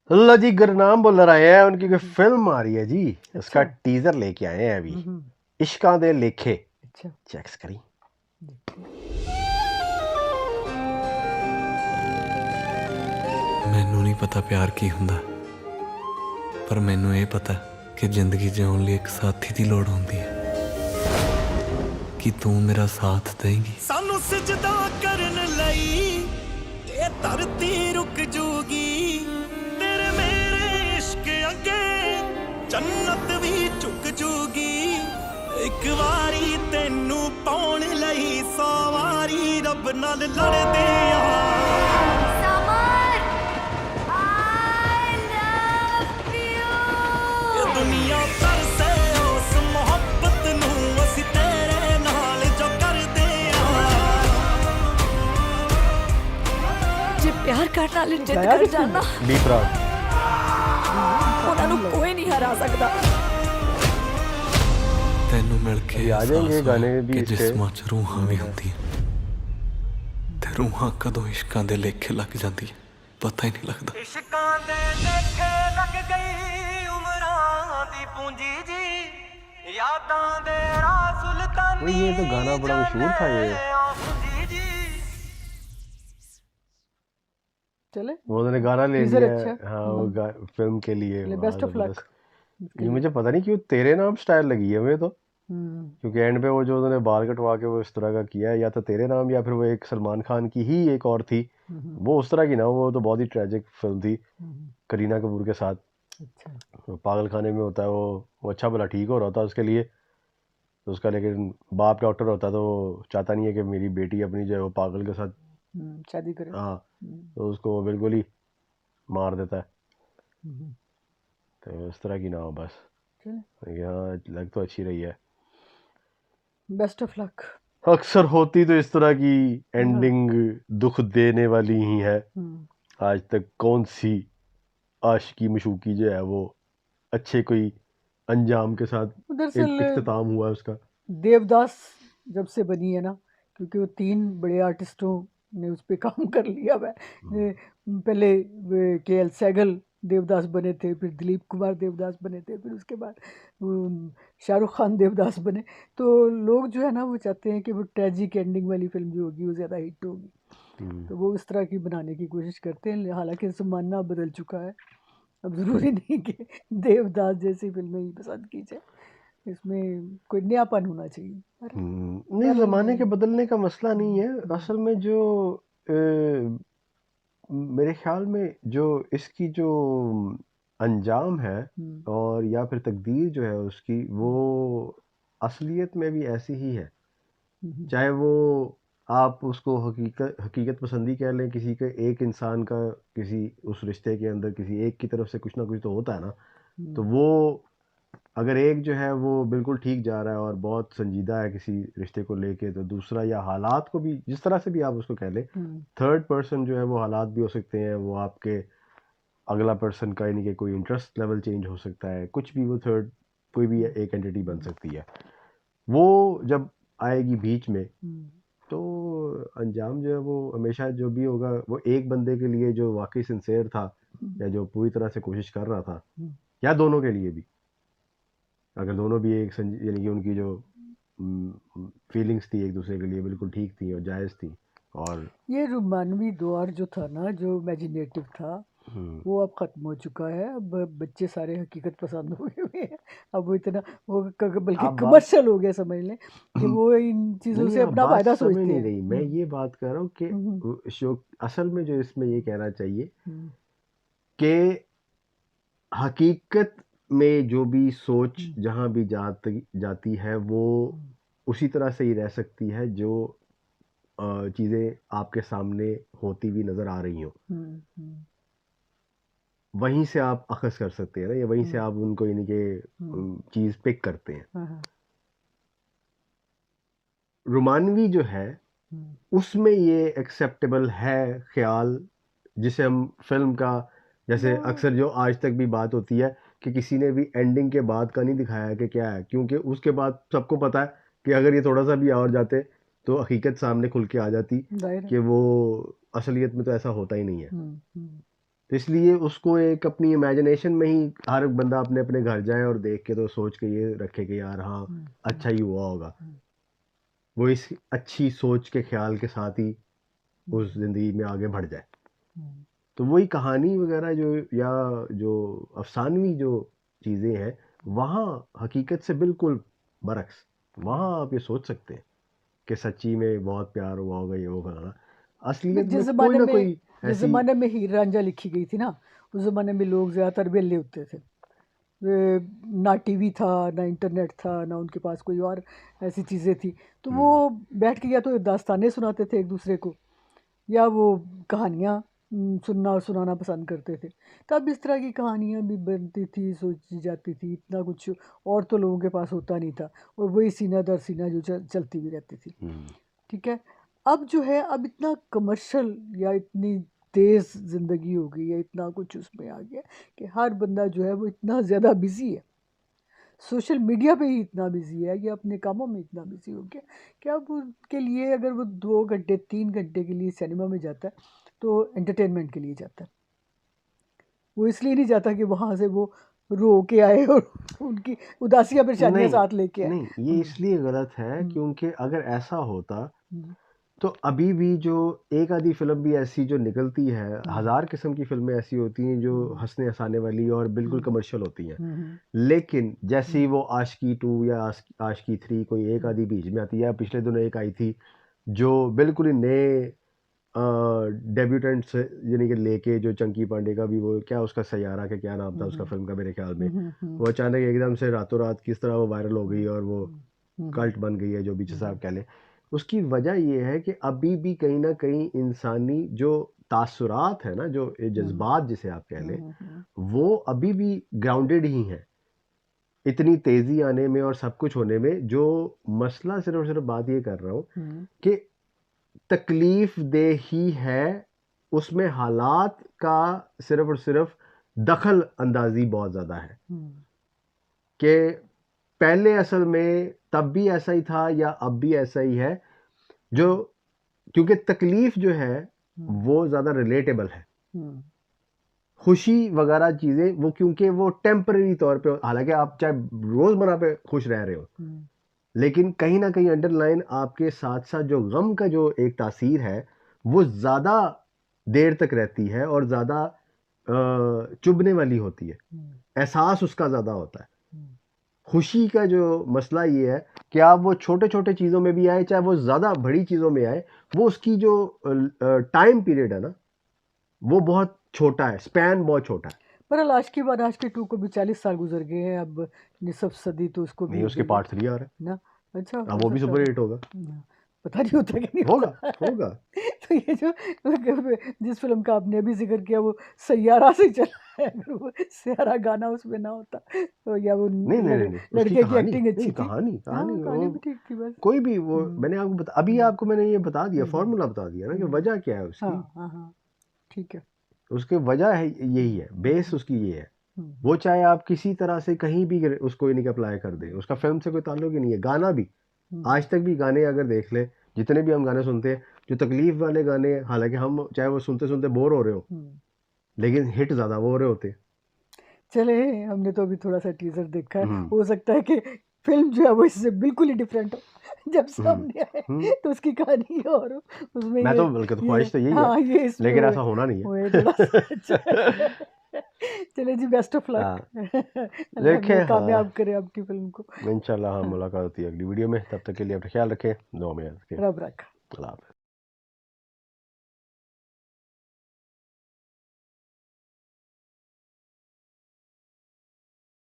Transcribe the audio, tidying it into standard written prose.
अल्लाह जी गुरनाम बुल्लर आए हैं, उनकी कोई फिल्म आ रही है जी, उसका अच्छा। टीजर लेके आए हैं अभी। हम्म। इश्कां दे लेखे अच्छा। चेक्स करी। देखिए। ਮੈਨੂੰ ਨਹੀਂ ਪਤਾ ਪਿਆਰ ਕੀ ਹੁੰਦਾ, ਪਰ ਮੈਨੂੰ ਇਹ ਪਤਾ ਕਿ ਜ਼ਿੰਦਗੀ ਜਿਉਣ ਲਈ ਇੱਕ ਸਾਥੀ ਦੀ ਲੋੜ ਹੁੰਦੀ ਹੈ। ਕਿ ਤੂੰ ਮੇਰਾ ਸਾਥ ਦੇਂਗੀ? ਸਾਨੂੰ ਸਜਦਾ ਕਰਨ ਲਈ ਇਹ ਧਰਤੀ ਰੁਕ ਜੂਗੀ, ਤੇਰੇ ਮੇਰੇ ਇਸ਼ਕ ਅੱਗੇ ਜੰਨਤ ਵੀ ਝੁਕ ਜੂਗੀ। ਇੱਕ ਵਾਰੀ ਤੈਨੂੰ ਪਾਉਣ ਲਈ 100 ਵਾਰੀ ਰੱਬ ਨਾਲ ਲੜਦੇ ਆ। दुनिया तरसे उस मोहब्बत नू असी तेरे नाल जो करदे आ। जे प्यार करने वाले जिद गाया कर किसने? जाना बी प्राउड। उन्होंने कोई नहीं हरा सकता। ਤੈਨੂੰ ਮਿਲ ਕੇ अभी आ जाएंगे ਅਹਿਸਾਸ गाने ਹੋਇਆ भी ਕਿ इसके। ਜਿਸਮਾਂ 'ਚ ਰੂਹਾਂ ਵੀ ਹੁੰਦੀਆਂ, ਤੇ ਰੂਹਾਂ ਕਦੋਂ ਇਸ਼ਕਾਂ ਦੇ ਲੇਖੇ ਲੱਗ ਜਾਂਦੀ ਹੈ ਪਤਾ ਹੀ ਨਹੀਂ ਲੱਗਦਾ। इश्कां दे लेखे लग गई उमरां दी पूंजी जी, यादां दे राह सुल्तानी। ये तो गाना बड़ा मशहूर था ये। जी चले वो उन्होंने गाना ले टीजर लिया अच्छा है, है। हाँ वो फिल्म के लिए बेस्ट बड़ा ऑफ लक। जबरदस्त। ये मुझे पता नहीं क्यों तेरे नाम स्टाइल लगी है हमें तो, क्योंकि एंड पे वो जो उन्होंने बाल कटवा के वो इस तरह का किया है, या तो तेरे नाम या फिर वो एक सलमान खान की ही एक और थी, वो उस तरह की ना, वो तो बहुत ही ट्रेजिक फिल्म थी करीना कपूर के साथ। अच्छा। वो पागल खाने में होता है, वो अच्छा भला ठीक हो रहा होता है उसके लिए, तो उसका लेकिन बाप डॉक्टर होता है तो वो चाहता नहीं है कि मेरी बेटी अपनी जो है वो पागल के साथ शादी करे। हाँ, तो उसको वो बिल्कुल ही मार देता है। तो इस तरह की ना हो बस। चले हाँ लग तो अच्छी रही है। Best of luck. अक्सर होती तो इस तरह की एंडिंग दुख देने वाली ही है। आज तक कौन सी आशिकी मशूकी जो है वो अच्छे कोई अंजाम के साथ दरअसल इख्तिताम हुआ उसका। देवदास जब से बनी है ना, क्योंकि वो 3 बड़े आर्टिस्टों ने उस पे काम कर लिया है। पहले के.एल. सहगल देवदास बने थे, फिर दिलीप कुमार देवदास बने थे, फिर उसके बाद शाहरुख खान देवदास बने। तो लोग जो है ना वो चाहते हैं कि वो ट्रेजिक एंडिंग वाली फिल्म जो होगी वो ज़्यादा हिट होगी, तो वो इस तरह की बनाने की कोशिश करते हैं। हालांकि ज़माना बदल चुका है, अब ज़रूरी नहीं कि देवदास जैसी फिल्में ही पसंद की जाए, इसमें कोई नयापन होना चाहिए। नहीं, ज़माने के बदलने का मसला नहीं है असल में। जो मेरे ख्याल में जो इसकी जो अंजाम है और या फिर तकदीर जो है उसकी, वो असलियत में भी ऐसी ही है। चाहे वो आप उसको हकीकत पसंदी कह लें, किसी के एक इंसान का किसी उस रिश्ते के अंदर किसी एक की तरफ से कुछ ना कुछ तो होता है ना। तो वो अगर एक जो है वो बिल्कुल ठीक जा रहा है और बहुत संजीदा है किसी रिश्ते को लेके, तो दूसरा या हालात को भी जिस तरह से भी आप उसको कह लें, थर्ड पर्सन जो है वो हालात भी हो सकते हैं, वो आपके अगला पर्सन का यानी कि कोई इंटरेस्ट लेवल चेंज हो सकता है, कुछ भी वो थर्ड कोई भी एक एंटिटी बन सकती है। वो जब आएगी बीच में तो अंजाम जो है वो हमेशा जो भी होगा वो एक बंदे के लिए जो वाकई सिंसेयर था या जो पूरी तरह से कोशिश कर रहा था, या दोनों के लिए भी, अगर दोनों भी एक यानी कि उनकी जो फीलिंग्स थी एक दूसरे के लिए बिल्कुल ठीक थी और जायज़ थी। और ये रोमानवी दौर जो था ना, जो इमेजिनेटिव था, वो अब ख़त्म हो चुका है। अब बच्चे सारे हकीकत पसंद हो गए हुए हैं। अब वो इतना वो बल्कि कमर्शियल हो गया, समझ लें कि वो इन चीज़ों से अपना फ़ायदा सोचते नहीं हैं। रही मैं ये बात कर रहा हूँ कि शो असल में जो इसमें ये कहना चाहिए कि हकीकत में जो भी सोच जहाँ भी जाती है वो उसी तरह से ही रह सकती है जो चीज़ें आपके सामने होती हुई नज़र आ रही हो, वहीं से आप अखज़ कर सकते हैं ना, या वहीं से आप उनको यानी कि चीज़ पिक करते हैं। रोमानवी जो है उसमें ये एक्सेप्टेबल है ख्याल, जिसे हम फिल्म का, जैसे अक्सर जो आज तक भी बात होती है कि किसी ने भी एंडिंग के बाद का नहीं दिखाया कि क्या है, क्योंकि उसके बाद सबको पता है कि अगर ये थोड़ा सा भी और जाते तो हकीकत सामने खुल के आ जाती कि वो असलियत में तो ऐसा होता ही नहीं है। तो इसलिए उसको एक अपनी इमेजिनेशन में ही हर बंदा अपने अपने घर जाए और देख के तो सोच के ये रखे कि यार हाँ अच्छा ही हुआ होगा, वो इस अच्छी सोच के ख्याल के साथ ही उस ज़िंदगी में आगे बढ़ जाए। तो वही कहानी वगैरह जो या जो अफसानवी जो चीज़ें हैं वहाँ हकीकत से बिल्कुल बरक्स, वहाँ आप ये सोच सकते हैं कि सच्ची में बहुत प्यार हुआ होगा, ये वो फलाना। असलियत जिस में कोई ना ज़माने कोई में जिस ऐसी ज़माने में हीर रांझा लिखी गई थी ना, उस ज़माने में लोग ज़्यादातर वेले होते थे। ना टीवी था, ना इंटरनेट था, ना उनके पास कोई और ऐसी चीज़ें थी, तो वो बैठ के या तो दास्तानें सुनाते थे एक दूसरे को, या वो कहानियाँ सुनना और सुनाना पसंद करते थे। तब इस तरह की कहानियाँ भी बनती थी, सोची जाती थी, इतना कुछ और तो लोगों के पास होता नहीं था, और वही सीना दर सीना जो चलती भी रहती थी। ठीक है, अब जो है, अब इतना कमर्शियल या इतनी तेज़ ज़िंदगी हो गई है, इतना कुछ उसमें आ गया कि हर बंदा जो है वो इतना ज़्यादा बिज़ी है, सोशल मीडिया पे ही इतना बिज़ी है, या अपने कामों में इतना बिज़ी हो गया कि अब उसके लिए अगर वो 2 घंटे 3 घंटे के लिए सिनेमा में जाता है तो एंटरटेनमेंट के लिए जाता है। वो इसलिए नहीं जाता कि वहाँ से वो रो के आए और उनकी उदासियाँ परेशानियाँ नहीं साथ लेके आए। नहीं, ये इसलिए गलत है क्योंकि अगर ऐसा होता हम्म, तो अभी भी जो एक आधी फिल्म भी ऐसी जो निकलती है, 1000 किस्म की फिल्में ऐसी होती हैं जो हंसने हंसाने वाली और बिल्कुल कमर्शियल होती हैं, लेकिन जैसे ही वो आशिकी 2 या आशिकी 3 कोई एक आधी बीच में आती है, पिछले दिनों एक आई थी जो बिल्कुल ही नए डेब्यूटेंट्स यानी कि लेके, जो चंकी पांडे का भी वो क्या उसका सैयारा के क्या नाम था उसका फिल्म का मेरे ख्याल में, वो अचानक एकदम से रातों रात किस तरह वो वायरल हो गई और वो कल्ट बन गई है, जो भी जैसा आप कह लें। उसकी वजह ये है कि अभी भी कहीं ना कहीं इंसानी जो तासुरात है ना, जो ये जज्बात जिसे आप कह लें, वो अभी भी ग्राउंडेड ही हैं। इतनी तेजी आने में और सब कुछ होने में जो मसला सिर्फ और सिर्फ बात ये कर रहा हूँ कि तकलीफ दे ही है, उसमें हालात का सिर्फ और सिर्फ दखल अंदाजी बहुत ज़्यादा है कि पहले असल में तब भी ऐसा ही था या अब भी ऐसा ही है, जो क्योंकि तकलीफ जो है वो ज़्यादा रिलेटेबल है, खुशी वगैरह चीज़ें वो क्योंकि वो टेम्पररी तौर पे, हालांकि आप चाहे रोज़मर्रा पे खुश रह रहे हो, लेकिन कहीं ना कहीं अंडरलाइन आपके साथ साथ जो गम का जो एक तासीर है वो ज़्यादा देर तक रहती है और ज़्यादा चुभने वाली होती है, एहसास उसका ज़्यादा होता है। खुशी का जो मसला ये है कि आप वो छोटे छोटे चीज़ों में भी आए, चाहे वो ज़्यादा बड़ी चीज़ों में आए, वो उसकी जो टाइम पीरियड है ना वो बहुत छोटा है, स्पैन बहुत छोटा है। पर आशिकी 1 आशिकी 2 को भी 40 साल गुजर गए हैं, अब निसफ सदी तो उसको नहीं, भी उसके पार्ट 3 आ रहा है ना। अच्छा, अब वो भी सुपर हिट होगा, पता नहीं होता कि नहीं होगा होता। होगा। तो ये जो जिस फिल्म का आपने अभी जिक्र किया वो सैयारा से चला है, अगर वो सैयारा गाना उसमें ना होता तो, या वो नहीं नहीं नहीं, उसकी लड़के की कहानी एक्टिंग अच्छी नहीं, थी। कहानी हाँ, कहानी कहानी वो भी ठीक थी बस। कोई भी वो मैंने आपको अभी आपको मैंने ये बता दिया, फॉर्मूला बता दिया ना कि वजह क्या है उसकी। हाँ हाँ हाँ, ठीक है। उसकी वजह है यही है, बेस उसकी ये है। वो चाहे आप किसी तरह से कहीं भी उसको इन्हीं अप्लाई कर दें, उसका फिल्म से कोई ताल्लुक ही नहीं है। गाना भी आज तक भी गाने अगर देख लें, जितने भी हम गाने सुनते हैं, जो तकलीफ वाले गाने, हालांकि हम चाहे वो सुनते सुनते बोर हो रहे हो, लेकिन हिट ज्यादा वो हो रहे होते हैं। चले, हमने तो अभी थोड़ा सा टीजर देखा है, हो सकता है कि फिल्म जो है वो इससे बिल्कुल ही डिफरेंट हो। जब सामने आए तो उसकी कहानी और हो, उसमें मैं ये तो बल्कि ख्वाहिश तो यही है, हाँ, ये इसमें लेकिन ऐसा होना नहीं है। थोड़ा सा अच्छा। चले जी, बेस्ट ऑफ हाँ, लक। अल्लाह देखें, हमें हाँ, कामयाब करे आपकी फिल्म को। इंशाल्लाह हम मुलाकात होती है अगली वीडियो में। तब तक के लिए अपना ख्याल रखें, दुआ में याद रखें। रब रखा। अल्लाह हाफ़िज़।